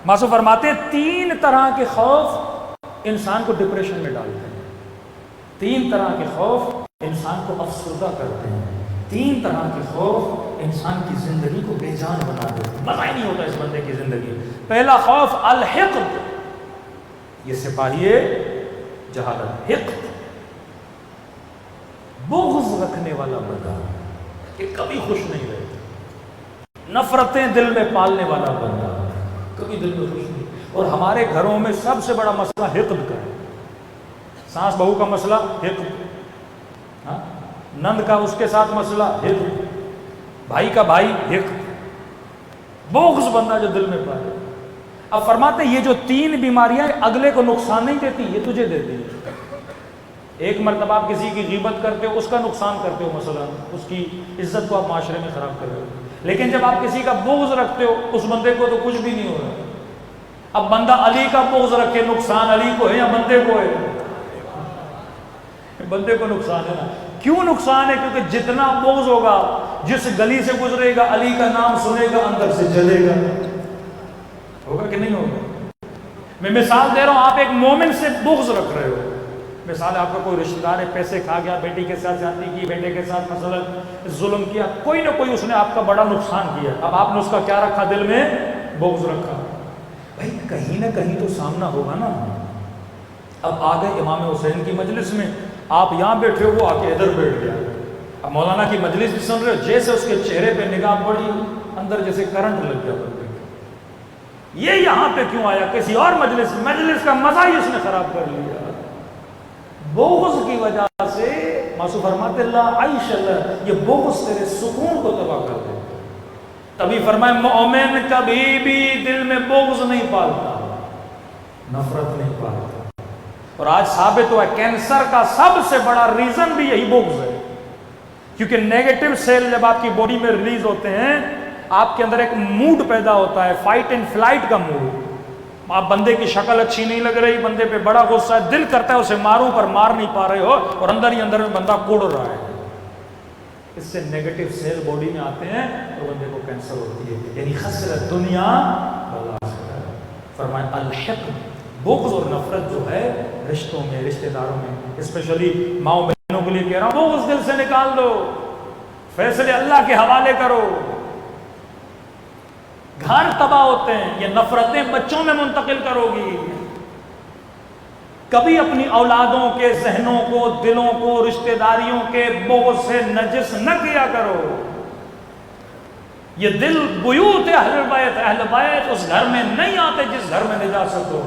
ماسو فرماتے ہیں 3 طرح کے خوف انسان کو ڈپریشن میں ڈالتے ہیں، 3 طرح کے خوف انسان کو افسردہ کرتے ہیں، 3 طرح کے خوف انسان کی زندگی کو بے جان بنا دیتے ہیں، مزہ ہی نہیں ہوتا اس بندے کی زندگی۔ پہلا خوف الحقد، یہ سپاہی جہالت، حقد بغض رکھنے والا بندہ کہ کبھی خوش نہیں رہتا، نفرتیں دل میں پالنے والا بندہ کبھی دل میں خوش نہیں۔ اور ہمارے گھروں میں سب سے بڑا مسئلہ حقد کا ہے، ساس بہو کا مسئلہ حقد، نند کا اس کے ساتھ مسئلہ حقد، بھائی کا بھائی حقد، بغض بندہ جو دل میں پائے۔ اب فرماتے ہیں یہ جو 3 بیماریاں اگلے کو نقصان نہیں دیتی، یہ تجھے دیتی ہے۔ ایک مرتبہ آپ کسی کی غیبت کرتے ہو، اس کا نقصان کرتے ہو، مثلا اس کی عزت کو آپ معاشرے میں خراب کر رہے ہو، لیکن جب آپ کسی کا بغض رکھتے ہو اس بندے کو تو کچھ بھی نہیں ہو رہا۔ اب بندہ علی کا بغض رکھے، نقصان علی کو ہے یا بندے کو ہے؟ بندے کو نقصان ہے نا۔ کیوں نقصان ہے؟ کیونکہ جتنا بغض ہوگا، جس گلی سے گزرے گا علی کا نام سنے گا اندر سے جلے گا، ہوگا کہ نہیں ہوگا؟ میں مثال دے رہا ہوں، آپ ایک مومن سے بغض رکھ رہے ہو، مثال آپ کا کوئی رشتہ دار ہے، پیسے کھا گیا، بیٹی کے ساتھ زیادتی کی، بیٹے کے ساتھ مثلا ظلم کیا، کوئی نہ کوئی اس نے آپ کا بڑا نقصان کیا، اب آپ نے اس کا کیا رکھا؟ دل میں بغض رکھا۔ بھائی کہیں نہ کہیں تو سامنا ہوگا نا۔ اب آ گئے امام حسین کی مجلس میں، آپ یہاں بیٹھے ہو، وہ آ کے ادھر بیٹھ گیا، اب مولانا کی مجلس بھی سن رہے ہو، جیسے اس کے چہرے پہ نگاہ پڑی اندر جیسے کرنٹ لگ گیا بندے کو، یہ یہاں پہ کیوں آیا؟ کسی اور مجلس کا مزہ ہی اس نے خراب کر لیا۔ بغض کی وجہ سے ماسو فرماتے اللہ عیش اللہ، یہ بغض تیرے سکون کو تباہ کر دے۔ تبھی فرمائے مومن کبھی بھی دل میں بغض نہیں پالتا، نفرت نہیں پالتا۔ اور آج ثابت ہوا ہے کینسر کا سب سے بڑا ریزن بھی یہی بغض ہے، کیونکہ نیگیٹو سیل جب آپ کی باڈی میں ریلیز ہوتے ہیں، آپ کے اندر ایک موڈ پیدا ہوتا ہے، فائٹ اینڈ فلائٹ کا موڈ۔ آپ بندے کی شکل اچھی نہیں لگ رہی، بندے پہ بڑا غصہ ہے، دل کرتا ہے اسے ماروں پر مار نہیں پا رہے ہو، اور اندر ہی اندر میں بندہ کوڑ رہا ہے، اس سے نیگیٹو سیل باڈی میں آتے ہیں اور بندے کو کینسر ہوتی ہے، یعنی خسرت دنیا والآخرہ۔ فرمائے الحقد، بغض اور نفرت جو ہے رشتوں میں، رشتہ داروں میں، اسپیشلی ماؤں بہنوں کے لیے کہہ رہا ہوں، بغض دل سے نکال دو، فیصلے اللہ کے حوالے کرو۔ گھر تباہ ہوتے ہیں، یہ نفرتیں بچوں میں منتقل کرو گی۔ کبھی اپنی اولادوں کے ذہنوں کو، دلوں کو، رشتہ داریوں کے بغض سے نجس نہ کیا کرو۔ یہ دل بیوت اہل بیت اس گھر میں نہیں آتے جس گھر میں نجاست ہو،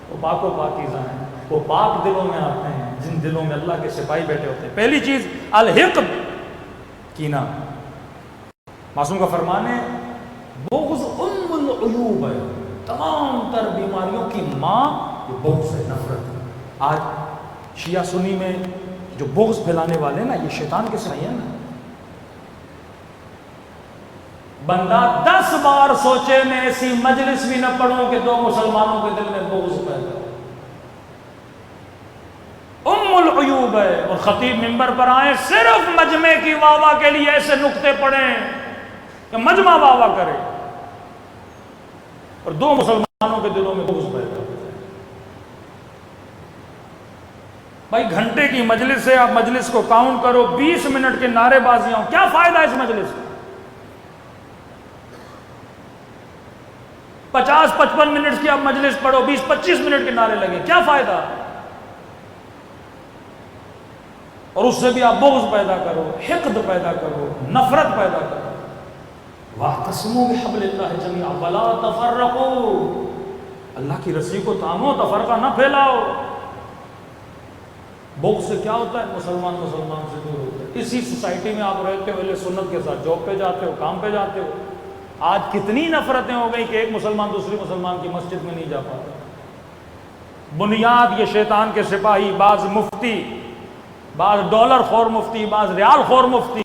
وہ پاک و پاکیزہ ہیں، وہ پاک دلوں میں آتے ہیں جن دلوں میں اللہ کے سپاہی بیٹھے ہوتے ہیں۔ پہلی چیز الحقد، کینہ۔ معصوم کا فرمان ہے بغض ام العیوب ہے، تمام تر بیماریوں کی ماں یہ بغض ہے، نفرت ہے۔ آج شیعہ سنی میں جو بغض پھیلانے والے ہیں نا، یہ شیطان کے سائے ہیں نا۔ بندہ 10 بار سوچے میں ایسی مجلس بھی نہ پڑھوں کہ 2 مسلمانوں کے دل میں بغض پیدا ہو۔ ام العیوب ہے، اور خطیب منبر پر آئے صرف مجمع کی واہ واہ کے لیے ایسے نکتے پڑھیں کہ مجمع واہ واہ کرے، اور 2 مسلمانوں کے دلوں میں بغض پیدا ہو۔ بھائی گھنٹے کی مجلس ہے، آپ مجلس کو کاؤنٹ کرو، 20 منٹ کے نعرے بازیاں، کیا فائدہ اس مجلس کا؟ 50-55 منٹ کی آپ مجلس پڑھو، 20-25 منٹ کے نعرے لگے، کیا فائدہ؟ اور اس سے بھی آپ بغض پیدا کرو، حقد پیدا کرو، نفرت پیدا کرو۔ وَاعْتَصِمُوا بِحَبْلِ اللَّهِ جَمِيعًا وَلَا تَفَرَّقُوا، اللہ کی رسی کو تھامو، تفرقہ نہ پھیلاؤ۔ بغض سے کیا ہوتا ہے؟ مسلمان سے دور ہوتا ہے۔ اسی سوسائٹی میں آپ رہتے ہو، اہل سنت کے ساتھ جاب پہ جاتے ہو، کام پہ جاتے ہو، آج کتنی نفرتیں ہو گئی کہ ایک مسلمان دوسری مسلمان کی مسجد میں نہیں جا پاتا۔ بنیاد یہ شیطان کے سپاہی، بعض مفتی، بعض ڈالر خور مفتی، بعض ریال خور مفتی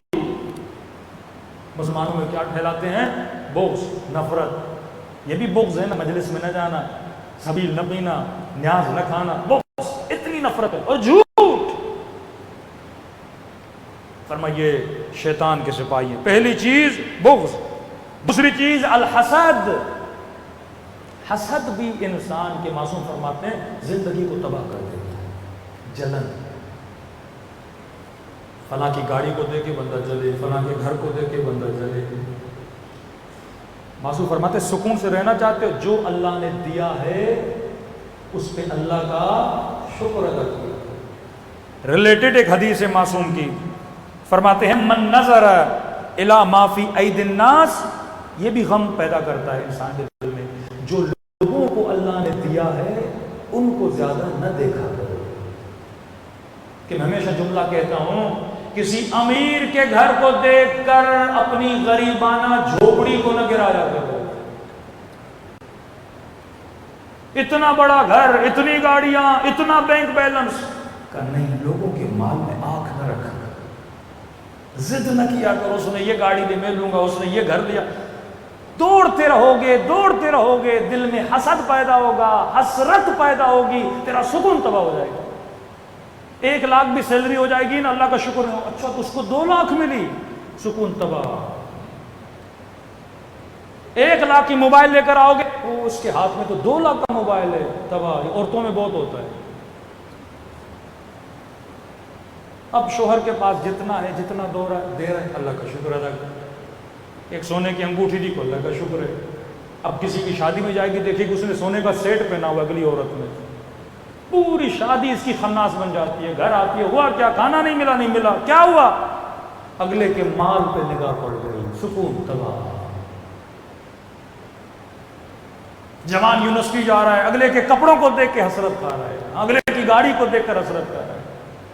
مسلمانوں میں کیا پھیلاتے ہیں؟ بغض، نفرت۔ یہ بھی بغض ہے نا، مجلس میں نہ جانا، سبیل نہ پینا، نیاز نہ کھانا، بغض، اتنی نفرت ہے۔ اور جھوٹ، فرمائیے شیطان کے سپاہی ہیں۔ پہلی چیز بغض، دوسری چیز الحسد، حسد بھی انسان کے، معصوم فرماتے ہیں، زندگی کو تباہ کر دیتا ہے. جلن، فلاں کی گاڑی کو دیکھ کے بندہ جلے، فلاں کے گھر کو دیکھ کے بندہ جلے. معصوم فرماتے ہیں سکون سے رہنا چاہتے ہو، جو اللہ نے دیا ہے اس پہ اللہ کا شکر ادا کیا. ریلیٹڈ ایک حدیث ہے معصوم کی، فرماتے ہیں من نظر الی ما فی اید الناس، یہ بھی غم پیدا کرتا ہے انسان کے دل میں، جو لوگوں کو اللہ نے دیا ہے ان کو زیادہ نہ دیکھا کرو. کہ میں ہمیشہ جملہ کہتا ہوں، کسی امیر کے گھر کو دیکھ کر اپنی غریبانہ جھوپڑی کو نہ گرایا کرو. اتنا بڑا گھر، اتنی گاڑیاں، اتنا بینک بیلنس کا نہیں، لوگوں کے مال میں آنکھ نہ رکھا کرو. ضد نہ کیا کرو اس نے یہ گاڑی دی میں لوں گا، اس نے یہ گھر دیا. دوڑتے رہو گے، دل میں حسد پیدا ہوگا، حسرت پیدا ہوگی، تیرا سکون تباہ ہو جائے گا. 1 لاکھ بھی سیلری ہو جائے گی نا، اللہ کا شکر ہے، اچھا تو اس کو 2 لاکھ ملی، سکون تباہ. 1 لاکھ کی موبائل لے کر آؤ گے، وہ اس کے ہاتھ میں تو 2 لاکھ کا موبائل ہے، تباہ. عورتوں میں بہت ہوتا ہے. اب شوہر کے پاس جتنا ہے، جتنا دے رہا ہے، اللہ کا شکر ادا کر. ایک سونے کی انگوٹھی دی کو اللہ کا شکر ہے. اب کسی کی شادی میں جائے گی، دیکھے گی اس نے سونے کا سیٹ پہنا ہوا، اگلی عورت نے پوری شادی اس کی خناس بن جاتی ہے. گھر آتی ہے، ہوا کیا، کھانا نہیں ملا، کیا ہوا؟ اگلے کے مال پہ نگاہ پڑ گئی، سکون تباہ. جوان یونیورسٹی جا رہا ہے، اگلے کے کپڑوں کو دیکھ کے حسرت کھا رہا ہے، اگلے کی گاڑی کو دیکھ کر حسرت کھا رہا ہے.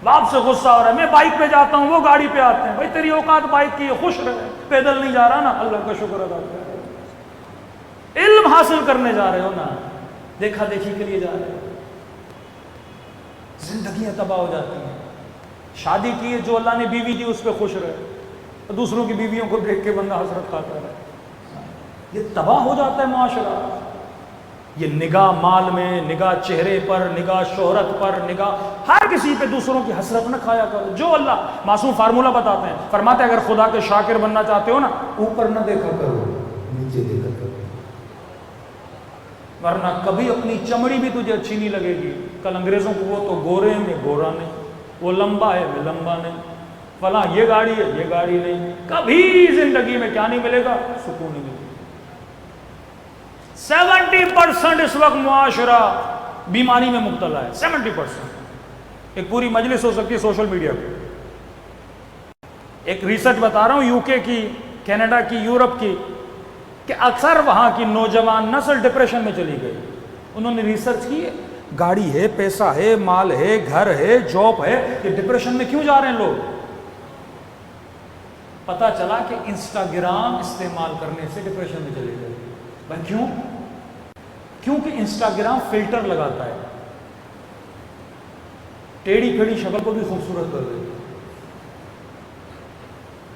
باپ سے غصہ ہو رہا ہے، میں بائک پہ جاتا ہوں، وہ گاڑی پہ آتے ہیں. بھائی تیری اوقات بائک کی ہے، خوش رہے، پیدل نہیں جا رہا نا، اللہ کا شکر ادا کر. علم حاصل کرنے جا رہے ہو نا، دیکھا دیکھی کے لیے جا رہے ہو. زندگیاں تباہ ہو جاتی ہیں. شادی کی ہے، جو اللہ نے بیوی دی اس پہ خوش رہے، دوسروں کی بیویوں کو دیکھ کے بندہ حسرت کھاتا رہے. یہ تباہ ہو جاتا ہے معاشرہ. یہ نگاہ مال میں، نگاہ چہرے پر، نگاہ شہرت پر، نگاہ ہر کسی پہ دوسروں کی حسرت نہ کھایا کرو. جو اللہ معصوم فارمولہ بتاتے ہیں، فرماتے ہیں اگر خدا کے شاکر بننا چاہتے ہو نا، اوپر نہ دیکھا کرو، نیچے دیکھا کرو، ورنہ کبھی اپنی چمڑی بھی تجھے اچھی نہیں لگے گی. کل انگریزوں کو وہ تو گورے ہیں، میں گورا نہیں، وہ لمبا ہے، میں لمبا نہیں، فلاں یہ گاڑی ہے، یہ گاڑی نہیں. کبھی زندگی میں کیا نہیں ملے گا؟ سکون نہیں ملے گا. 70% اس وقت معاشرہ بیماری میں مبتلا ہے. 70%. ایک پوری مجلس ہو سکتی ہے سوشل میڈیا پہ. ایک ریسرچ بتا رہا ہوں UK کی، کینیڈا کی، یورپ کی، کہ اکثر وہاں کی نوجوان نسل ڈپریشن میں چلی گئی. انہوں نے ریسرچ کی ہے، گاڑی ہے، پیسہ ہے، مال ہے، گھر ہے، جاب ہے، کہ ڈپریشن میں کیوں جا رہے ہیں لوگ؟ پتا چلا کہ انسٹاگرام استعمال کرنے سے ڈپریشن میں چلے گئے. بھائی کیوں؟ کیونکہ انسٹاگرام فلٹر لگاتا ہے، ٹیڑھی پھیڑھی شکل کو بھی خوبصورت کر دیتا ہے.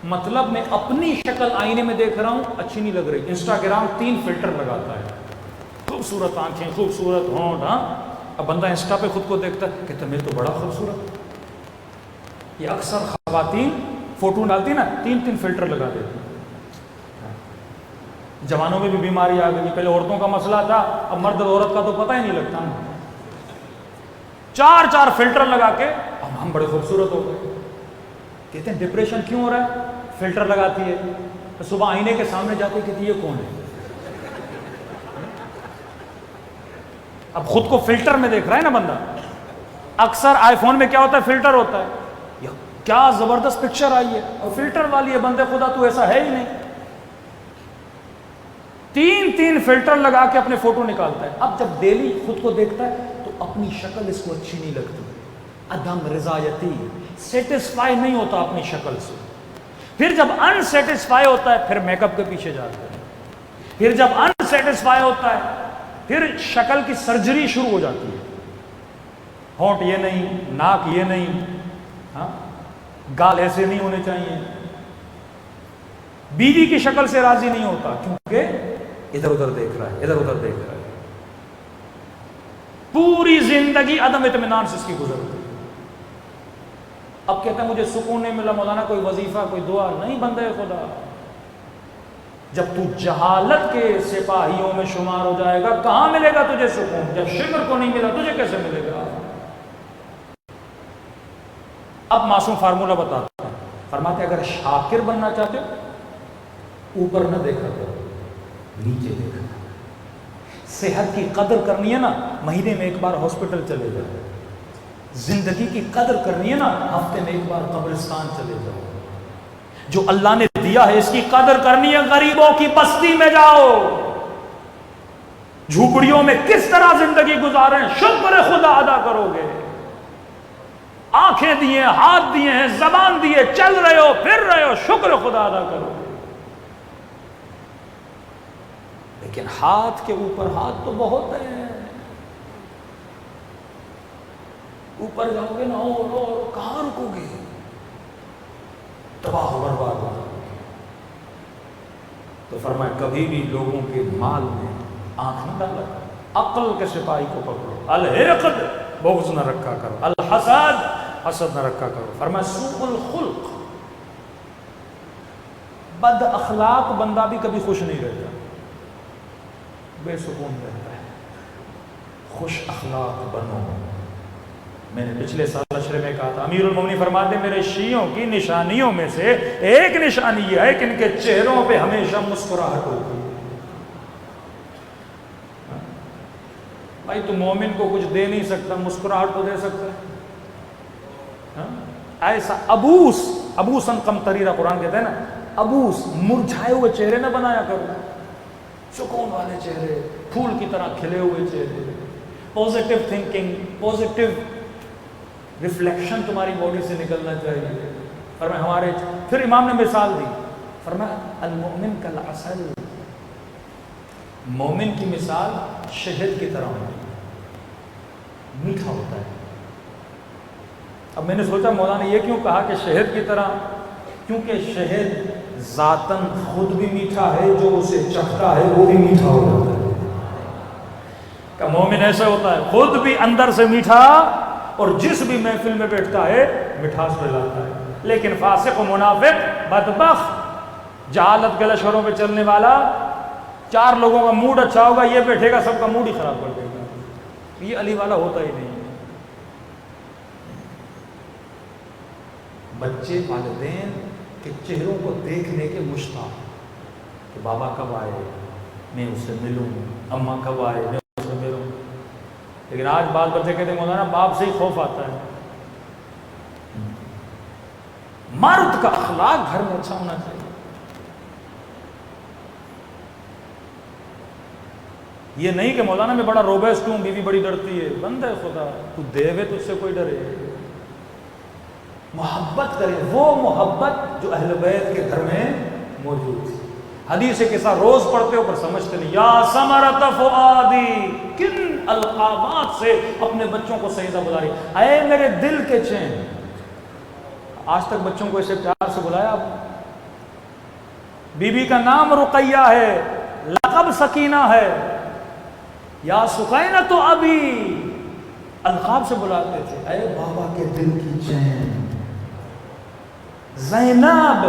مطلب میں اپنی شکل آئینے میں دیکھ رہا ہوں، اچھی نہیں لگ رہی، انسٹاگرام 3 فلٹر لگاتا ہے. خوبصورت آنکھیں، خوبصورت ہونٹ، ہاں. اب بندہ انسٹا پہ خود کو دیکھتا ہے، کہتا ہے میں تو بڑا خوبصورت. یہ اکثر خواتین فوٹو ڈالتی نا، 3 فلٹر لگا دیتی. جوانوں میں بھی بیماری آ گئی. پہلے عورتوں کا مسئلہ تھا، اب مرد عورت کا تو پتہ ہی نہیں لگتا نا. 4 فلٹر لگا کے اب ہم بڑے خوبصورت ہو گئے. کہتے ہیں ڈپریشن کیوں ہو رہا ہے؟ فلٹر لگاتی ہے. صبح آئینے کے سامنے جاتے کہتی ہے یہ کون ہے؟ اب خود کو فلٹر میں دیکھ رہا ہے نا بندہ. اکثر آئی فون میں کیا ہوتا ہے؟ فلٹر ہوتا ہے. کیا زبردست پکچر آئی ہے، اور فلٹر والی ہے، بندے خدا تو ایسا ہے ہی نہیں. 3 فلٹر لگا کے اپنے فوٹو نکالتا ہے. اب جب ڈیلی خود کو دیکھتا ہے تو اپنی شکل اس کو اچھی نہیں لگتی. عدم رضایتی، سیٹسفائی نہیں ہوتا اپنی شکل سے. پھر جب ان سیٹسفائی ہوتا ہے پھر میک اپ کے پیچھے جاتا ہے. پھر جب ان سیٹسفائی ہوتا ہے پھر شکل کی سرجری شروع ہو جاتی ہے. ہونٹ یہ نہیں، ناک یہ نہیں، ہاں گال ایسے نہیں ہونے چاہیے. بیوی کی شکل سے راضی نہیں ہوتا کیونکہ ادھر ادھر دیکھ رہا ہے، ادھر ادھر دیکھ رہا ہے. پوری زندگی عدم اطمینان سے اس کی گزر گئی. اب کہتا ہے مجھے سکون نہیں ملا مولانا، کوئی وظیفہ، کوئی دعا نہیں. بندے خدا جب تو جہالت کے سپاہیوں میں شمار ہو جائے گا کہاں ملے گا تجھے سکون؟ جب شکر کو نہیں ملا تجھے کیسے ملے گا؟ اب معصوم فارمولہ بتاتا ہوں، فرماتے اگر شاکر بننا چاہتے ہو اوپر نہ دیکھا کرو، نیچے دیکھا کرو۔ صحت کی قدر کرنی ہے نا، مہینے میں ایک بار ہاسپٹل چلے جاؤ۔ زندگی کی قدر کرنی ہے نا، ہفتے میں ایک بار قبرستان چلے جاؤ۔ جو اللہ نے دیا ہے اس کی قدر کرنی ہے، غریبوں کی بستی میں جاؤ، جھوپڑیوں میں کس طرح زندگی گزاریں، شکر خدا ادا کرو گے۔ آنکھیں دیے، ہاتھ دیے ہیں، زبان دیے، چل رہے ہو، پھر رہے ہو، شکر خدا ادا کرو گے۔ لیکن ہاتھ کے اوپر ہاتھ تو بہت ہیں، اوپر جاؤ گے نا اور کہاں رکو گے؟ تباہ و برباد ہو جاؤ گے۔ تو فرمایا کبھی بھی لوگوں کے مال میں آنکھ نہ ڈالا، عقل کے سپاہی کو پکڑو۔ الحقد، بغض نہ رکھا کرو، الحسد، حسد نہ رکھا کرو۔ فرمایا سوء الخلق، بد اخلاق بندہ بھی کبھی خوش نہیں رہتا، بے سکون رہتا ہے۔ خوش اخلاق بنو۔ میں نے پچھلے سال عشرے میں کہا تھا، امیر المومنین فرماتے ہیں میرے شیعوں کی نشانیوں میں سے ایک نشانی یہ ہے کہ ان کے چہروں پہ ہمیشہ مسکراہٹ ہوتی ہے۔ بھائی تو مومن کو کچھ دے نہیں سکتا، مسکراہٹ تو دے سکتا ہے؟ ایسا ابوسن قمطریرہ قرآن کہتا ہے نا، ابوس، مرجھائے ہوئے چہرے نہ بنایا کرو، سکون والے چہرے، پھول کی طرح کھلے ہوئے چہرے، پوزیٹیو تھنکنگ، پوزیٹیو ریفلیکشن تمہاری باڈی سے نکلنا چاہیے۔ فرمایا ہمارے، پھر امام نے مثال دی، فرمایا المؤمن کالعسل، مومن کی مثال شہد کی طرح ہوتی ہے، میٹھا ہوتا ہے۔ اب میں نے سوچا مولانا نے یہ کیوں کہا کہ شہد کی طرح؟ کیونکہ شہد ذاتاً خود بھی میٹھا ہے، جو اسے چکھتا ہے وہ بھی میٹھا ہو جاتا ہے۔ کہ مومن ایسا ہوتا ہے، خود بھی اندر سے میٹھا اور جس بھی محفل میں بیٹھتا ہے مٹھاس پھیلاتا ہے۔ لیکن فاسق و منافق، بدبخت، جہالت کے لشکروں پہ چلنے والا، چار لوگوں کا موڈ اچھا ہوگا، یہ بیٹھے گا سب کا موڈ ہی خراب کر دے گا۔ یہ علی والا ہوتا ہی نہیں ہے۔ بچے والدین کے چہروں کو دیکھنے کے مشتاق کہ بابا کب آئے میں اس سے ملوں، اماں کب آئے میں اس سے ملوں۔ لیکن آج بال بچے کہتے ہیں مولانا باپ سے ہی خوف آتا ہے۔ مرد کا اخلاق گھر میں اچھا ہونا چاہیے۔ یہ نہیں کہ مولانا میں بڑا روبیسٹ ہوں، بیوی بڑی ڈرتی ہے، بندہ خدا تو دیوے تجھ سے کوئی ڈرے؟ محبت کرے، وہ محبت جو اہل بیت کے گھر میں موجود تھی۔ حدیث کے ساتھ روز پڑھتے ہو پر سمجھتے نہیں۔ یا ثمرۃ فؤادی، کن القابات سے اپنے بچوں کو سیدہ بلا رہی، اے میرے دل کے چین۔ آج تک بچوں کو اسے پیار سے بلایا؟ بی بی کا نام رقیہ ہے، لقب سکینہ ہے، یا سقینہ تو ابھی القاب سے بلاتے تھے، اے بابا کے دل کی چین۔ زینب،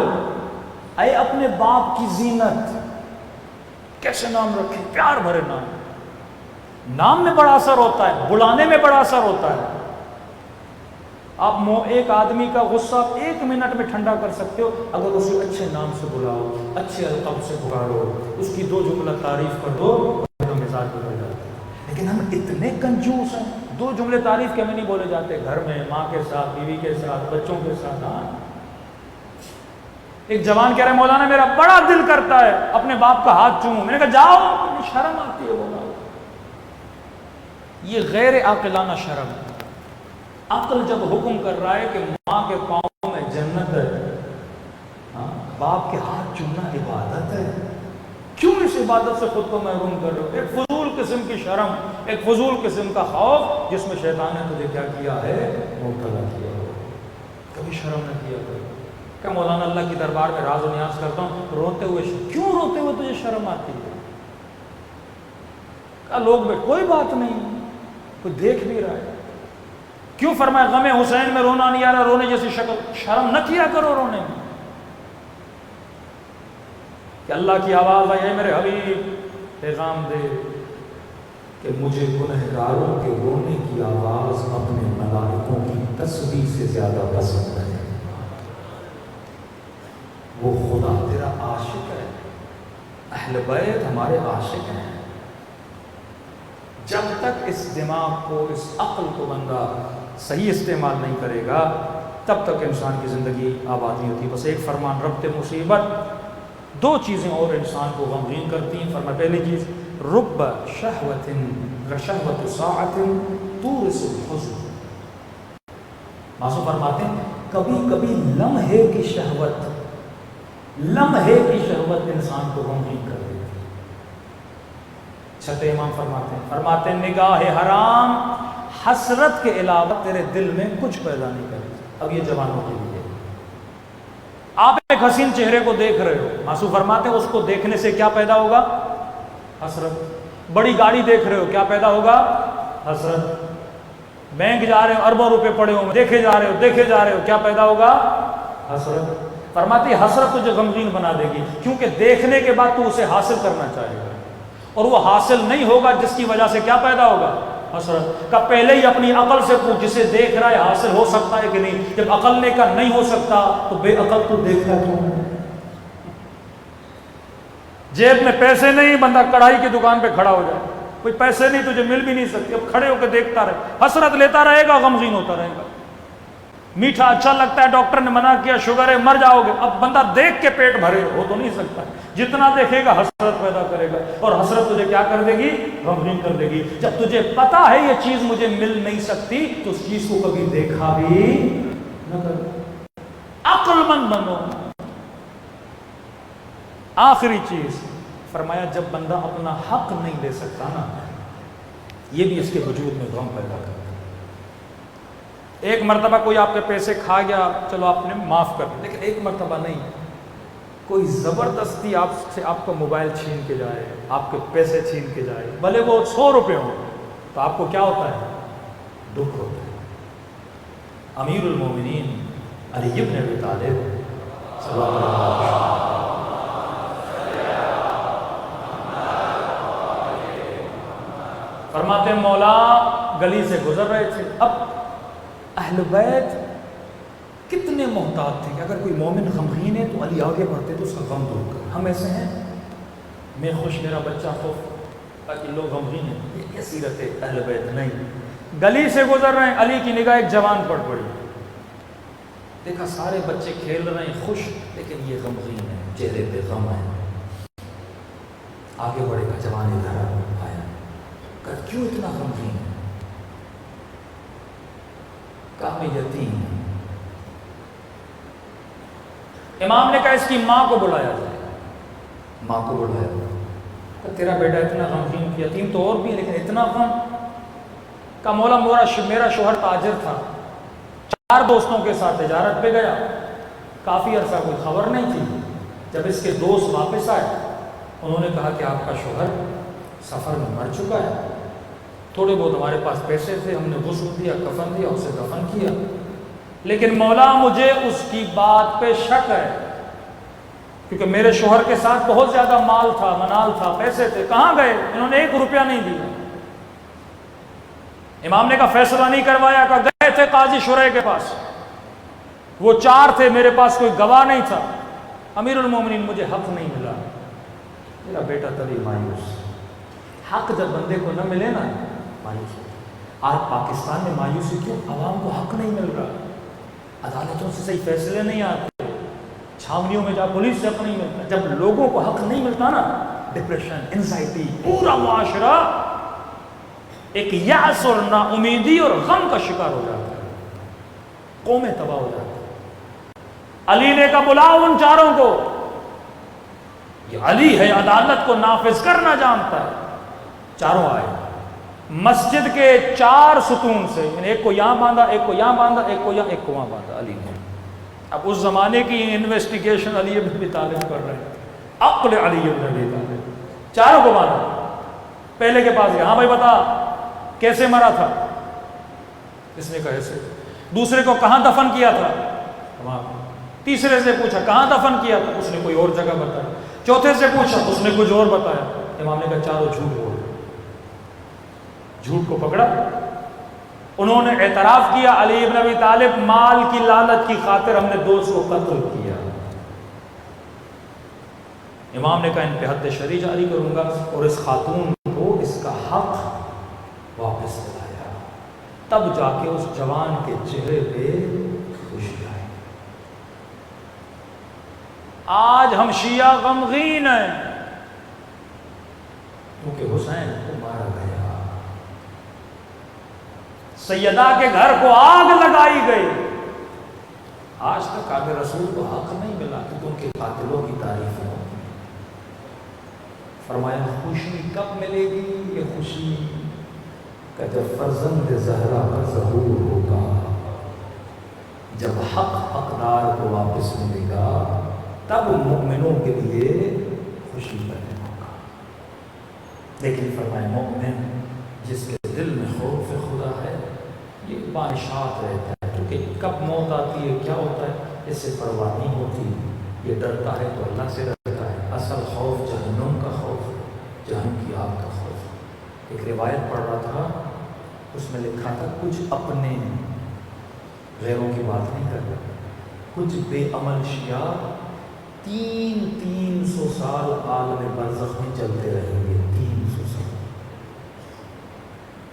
اے اپنے باپ کی زینت۔ کیسے نام رکھے، پیار بھرے نام۔ نام میں بڑا اثر ہوتا ہے، بلانے میں بڑا اثر ہوتا ہے۔ آپ ایک آدمی کا غصہ 1 منٹ میں ٹھنڈا کر سکتے ہو اگر اسے اچھے نام سے بلاؤ، اچھے القاب سے پکارو، اس کی 2 جملہ تعریف کر دو، تو مزاج بدل جاتا ہے۔ لیکن ہم اتنے کنجوس ہیں، 2 جملے تعریف کے میں نہیں بولے جاتے، گھر میں ماں کے ساتھ، بیوی کے ساتھ، بچوں کے ساتھ۔ ایک جوان کہہ رہا ہے مولانا میرا بڑا دل کرتا ہے اپنے باپ کا ہاتھ چوموں۔ میں نے کہا جاؤ، شرم آتی ہے بولا۔ یہ غیر عاقلانہ شرم ہے۔ عقل جب حکم کر رہا ہے کہ ماں کے پاؤں میں جنت ہے، باپ کے ہاتھ چومنا عبادت ہے، کیوں اس عبادت سے خود کو محروم کر رہے ہو؟ ایک فضول قسم کی شرم، ایک فضول قسم کا خوف جس میں شیطان نے تجھے کیا کیا ہے، مبتلا کیا ہو۔ کبھی شرم نہ کیا کرو۔ کہ مولانا اللہ کی دربار میں راز و نیاز کرتا ہوں، روتے ہوئے کیوں روتے ہوئے تجھے شرم آتی ہے؟ کہ لوگ کوئی بات نہیں، کوئی دیکھ بھی رہا ہے۔ کیوں فرمایا غم حسین میں رونا نہیں آ رہا، رونے جیسی شکل؟ شرم نہ کیا کرو رونے میں۔ کہ اللہ کی آواز آئی، اے میرے حبیب پیغام دے کہ مجھے گنہگاروں کے رونے کی آواز اپنے ملائکوں کی تسبیح سے زیادہ پسند ہے۔ وہ خدا تیرا عاشق ہے، اہل بیت ہمارے عاشق ہیں۔ جب تک اس دماغ کو، اس عقل کو بندہ صحیح استعمال نہیں کرے گا تب تک انسان کی زندگی آباد نہیں ہوتی۔ بس ایک فرمان ربط مصیبت، دو چیزیں اور انسان کو غمگین کرتی ہیں۔ فرما پہلی چیز رب شہوت شہوت ساعت تورث الحزن، معصوم فرماتے ہیں کبھی کبھی لمحے کی شہوت انسان کو غمگین کر دیتی ہے۔ چھٹے امام فرماتے ہیں نگاہ حرام حسرت کے علاوہ تیرے دل میں کچھ پیدا نہیں کرتی۔ اب یہ جوانوں کے لیے، آپ ایک حسین چہرے کو دیکھ رہے ہو، معصوم فرماتے ہیں اس کو دیکھنے سے کیا پیدا ہوگا؟ حسرت۔ بڑی گاڑی دیکھ رہے ہو، کیا پیدا ہوگا؟ حسرت۔ بینک جا رہے ہو، اربوں روپے پڑے ہو، دیکھے جا رہے ہو، کیا پیدا ہوگا؟ حسرت۔ فرماتی حسرت تجھے غمگین بنا دے گی، کیونکہ دیکھنے کے بعد تو اسے حاصل کرنا چاہے گا، اور وہ حاصل نہیں ہوگا جس کی وجہ سے کیا پیدا ہوگا؟ حسرت۔ کا پہلے ہی اپنی عقل سے پوچھ، جسے دیکھ رہا ہے حاصل ہو سکتا ہے کہ نہیں؟ جب عقل نے کہا نہیں ہو سکتا تو بے عقل تو دیکھتا کیوں؟ جیب میں پیسے نہیں، بندہ کڑھائی کی دکان پہ کھڑا ہو جائے، کوئی پیسے نہیں، تجھے مل بھی نہیں سکتے، اب کھڑے ہو کے دیکھتا رہے، حسرت لیتا رہے گا، غمگین ہوتا رہے گا۔ میٹھا اچھا لگتا ہے، ڈاکٹر نے منع کیا شوگر ہے مر جاؤ گے، اب بندہ دیکھ کے پیٹ بھرے ہو تو نہیں سکتا، جتنا دیکھے گا حسرت پیدا کرے گا، اور حسرت تجھے کیا کر دے گی؟ غمگین کر دے گی۔ جب تجھے پتا ہے یہ چیز مجھے مل نہیں سکتی تو اس چیز کو کبھی دیکھا بھی نہ کرو، عقل مند بنو۔ آخری چیز فرمایا جب بندہ اپنا حق نہیں لے سکتا نا، یہ بھی اس کے وجود میں غم پیدا کرتا ہے۔ ایک مرتبہ کوئی آپ کے پیسے کھا گیا، چلو آپ نے معاف کر دیا، لیکن ایک مرتبہ نہیں، کوئی زبردستی آپ سے آپ کا موبائل چھین کے جائے، آپ کے پیسے چھین کے جائے، بھلے وہ 100 روپے ہوں، تو آپ کو کیا ہوتا ہے؟ دکھ ہوتا ہے۔ امیر المومنین علی بن ابی طالب صلی اللہ علیہ وسلم فرماتے ہیں مولا گلی سے گزر رہے تھے، اب اہل بیت کتنے محتاط تھے کہ اگر کوئی مومن غمگین ہے تو علی آگے بڑھتے تو اس کا غم دور کر۔ ہم ایسے ہیں، میں خوش میرا بچہ خوش، تاکہ لوگ غمگین ہیں، یہ سیرت ہے اہل بیت نہیں۔ گلی سے گزر رہے ہیں، علی کی نگاہ ایک جوان پر پڑی، دیکھا سارے بچے کھیل رہے ہیں خوش، لیکن یہ غمگین ہے، چہرے پہ غم ہے۔ آگے بڑھے گا، جوان ادھر آیا، کہا کیوں اتنا غمگین ہے؟ کہا میں یتیم ہوں۔ امام نے کہا اس کی ماں کو بلایا جائے، ماں کو بلایا جائے، کہ تیرا بیٹا اتنا غمگین، یتیم تو اور بھی لیکن اتنا غم۔ کہا مولا میرا شوہر تاجر تھا، 4 دوستوں کے ساتھ تجارت پہ گیا، کافی عرصہ کوئی خبر نہیں تھی۔ جب اس کے دوست واپس آئے، انہوں نے کہا کہ آپ کا شوہر سفر میں مر چکا ہے، تھوڑے بہت ہمارے پاس پیسے تھے، ہم نے غسل دیا، کفن دیا، اسے دفن کیا، لیکن مولا مجھے اس کی بات پہ شک ہے، کیونکہ میرے شوہر کے ساتھ بہت زیادہ مال تھا، منال تھا، پیسے تھے، کہاں گئے؟ انہوں نے 1 روپیہ نہیں دیا۔ امام نے کہا فیصلہ نہیں کروایا، کہ گئے تھے قاضی شرح کے پاس، وہ 4 تھے، میرے پاس کوئی گواہ نہیں تھا، امیر المومنین مجھے حق نہیں ملا۔ میرا بیٹا تبھی مایوس، حق جب بندے کو نہ ملے نا مایوس ہوتا۔ آج پاکستان میں مایوسی کیوں؟ عوام کو حق نہیں مل رہا، عدالتوں سے صحیح فیصلے نہیں آتے، چھاونیوں میں جا پولیس سے حق نہیں ملتا۔ جب لوگوں کو حق نہیں ملتا نا، ڈپریشن، انزائٹی، پورا معاشرہ ایک یأس اور نا امیدی اور غم کا شکار ہو جاتا ہے، قومیں تباہ ہو جاتی ہیں۔ علی نے کہا بلاؤ ان 4 کو، یہ علی ہے، عدالت کو نافذ کرنا جانتا ہے۔ 4 آئے، مسجد کے 4 ستون سے، یعنی ایک کو یہاں باندھا، ایک کو یہاں باندھا، ایک کو یہاں، ایک کو وہاں باندھا علی نے۔ اب اس زمانے کی انویسٹیگیشن علی بن ابی طالب کر رہے ہیں، عقل علی بن ابی طالب، 4 کو باندھا۔ پہلے کے پاس گیا، ہاں بھائی بتا کیسے مرا تھا؟ اس نے کہا ایسے۔ دوسرے کو کہاں دفن کیا تھا؟ وہاں۔ تیسرے سے پوچھا کہاں دفن کیا تھا؟ اس نے کوئی اور جگہ بتائی۔ چوتھے سے پوچھا، اس نے کچھ اور بتایا۔ امام نے کہا چاروں جھوٹ بول رہے۔ جھوٹ کو پکڑا، انہوں نے اعتراف کیا علی ابن ابی طالب مال کی لالچ کی خاطر ہم نے دوست کو قتل کیا۔ امام نے کہا ان پہ حد شرعی جاری کروں گا، اور اس خاتون کو اس کا حق واپس دلایا۔ تب جا کے اس جوان کے چہرے پہ خوشی آئی۔ آج ہم شیعہ غمگین ہیں کیونکہ حسین کو مارا گیا، سیدہ کے گھر کو آگ لگائی گئی۔ آج تک آگے رسول کو حق نہیں ملا کہ ان کے قاتلوں کی تعریف ہو۔ فرمایا خوشی کب ملے گی؟ یہ خوشی کہ جب فرزند زہرا کا ظہور ہوگا، جب حق حقدار کو واپس ملے گا، تب مومنوں کے لیے خوشی کا دن ہوگا۔ لیکن فرمایا مومن جس کے دل میں خوف خدا ہے یہ باشات رہتا ہے، کیونکہ کب موت آتی ہے کیا ہوتا ہے اس سے پرواہ نہیں ہوتی، یہ ڈرتا ہے تو اللہ سے ڈرتا ہے۔ اصل خوف جہنم کا خوف، جہنم کی آگ کا خوف۔ ایک روایت پڑھ رہا تھا، اس میں لکھا تھا کچھ اپنے غیروں کی بات نہیں کر رہا، کچھ بے عمل شیعہ 300 سال عالم برزخ میں چلتے رہیں گے۔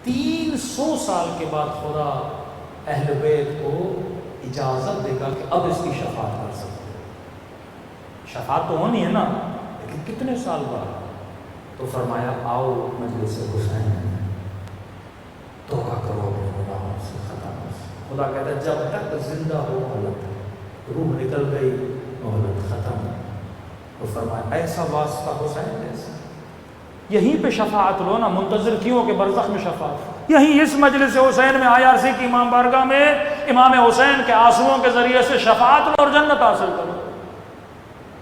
300 سال کے بعد خدا اہل بیت کو اجازت دے گا کہ اب اس کی شفاعت کر سکتے ہیں۔ شفاعت تو ہونی ہے نا، لیکن کتنے سال بعد؟ تو فرمایا آؤ مجلس حسین، توبہ کرو اپنے گناہوں سے، خطاؤں سے۔ خدا کہتا ہے جب تک زندہ ہو مہلت، روح نکل گئی مہلت ختم۔ تو فرمایا ایسا واسطہ حسین جیسا، یہیں پہ شفاعت لو نا، منتظر کیوں کہ برزخ میں شفاعت؟ یہیں اس مجلس حسین میں IRC کی امام بارگاہ میں امام حسین کے آنسوؤں کے ذریعے سے شفاعت لو اور جنت حاصل کرو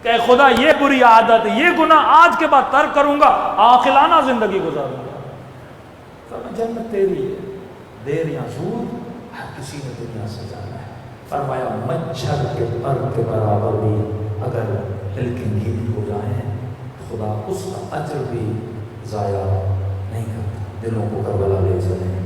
کہ خدا یہ بری عادت، یہ گناہ آج کے بعد ترک کروں گا، عاقلانہ زندگی گزاروں گا۔ فرمایا جنت تیری ہے، دیر یا زور ہر کسی نے دنیا سے جانا ہے۔ فرمایا مچھر کے پر کے برابر بھی اگر ہلکی گیلی ہو جائیں خدا اس کا اجر بھی ضائع نہیں کرتا۔ دلوں کو کربلا لے چلیں۔